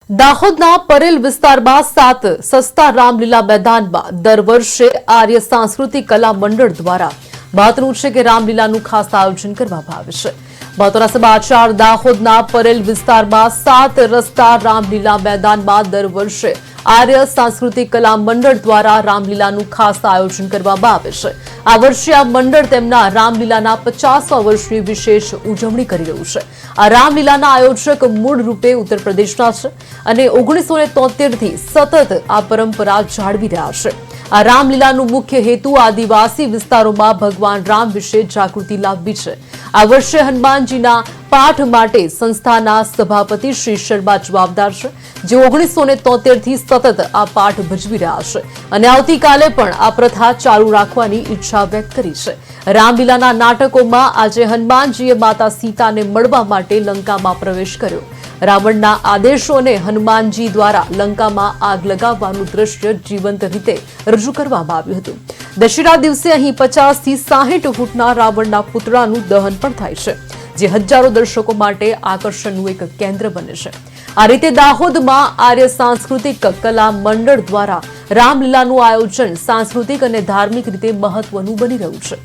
દાહોદના પરેલ વિસ્તારમાં 7 સસ્તા રામલીલા મેદાનમાં દર વર્ષે આર્ય સાંસ્કૃતિક કલા મંડળ દ્વારા મહત્વનું છે કે રામલીલાનું ખાસ આયોજન કરવામાં આવે છે। મહત્વના સમાચાર દાહોદના પરેલ વિસ્તારમાં 7 રસ્તા રામલીલા મેદાનમાં દર વર્ષે આર્ય સાંસ્કૃતિક કલા મંડળ દ્વારા રામલીલાનું ખાસ આયોજન કરવામાં આવે છે। આ વર્ષે આ મંડળ તેમના રામલીલાના 50મા વર્ષની વિશેષ ઉજવણી કરી રહ્યું છે। આ રામલીલાના આયોજક મૂળ રૂપે ઉત્તર પ્રદેશના છે અને 1973 થી સતત આ પરંપરા જાળવી રહ્યા છે। આ રામલીલાનું મુખ્ય હેતુ આદિવાસી વિસ્તારોમાં ભગવાન રામ વિશે જાગૃતિ લાવવી છે। આ વર્ષે હનુમાનજીના પાઠ માટે સંસ્થાના સભાપતિ શ્રી શર્મા જવાબદાર છે, જે 1973 થી સતત આ પાઠ ભજવી રહ્યા છે અને આવતીકાલે પણ આ પ્રથા ચાલુ રાખવાની ઈચ્છા વ્યક્ત કરી છે। રામલીલાના નાટકોમાં આજે હનુમાનજીએ માતા સીતાને મળવા માટે લંકામાં પ્રવેશ કર્યો। રાવણના આદેશોને હનુમાનજી દ્વારા લંકામાં આગ લગાવવાનું દ્રશ્ય જીવંત રીતે રજૂ કરવામાં આવ્યું હતું। દશેરા દિવસે અહીં 50 થી 60 ફૂટના રાવણના પુતળાનું દહન પણ થાય છે, જે હજારો દર્શકો માટે આકર્ષણનું એક કેન્દ્ર બને છે। આ રીતે દાહોદમાં આર્ય સાંસ્કૃતિક કલા મંડળ દ્વારા રામલીલાનું આયોજન સાંસ્કૃતિક અને ધાર્મિક રીતે મહત્વનું બની રહ્યું છે।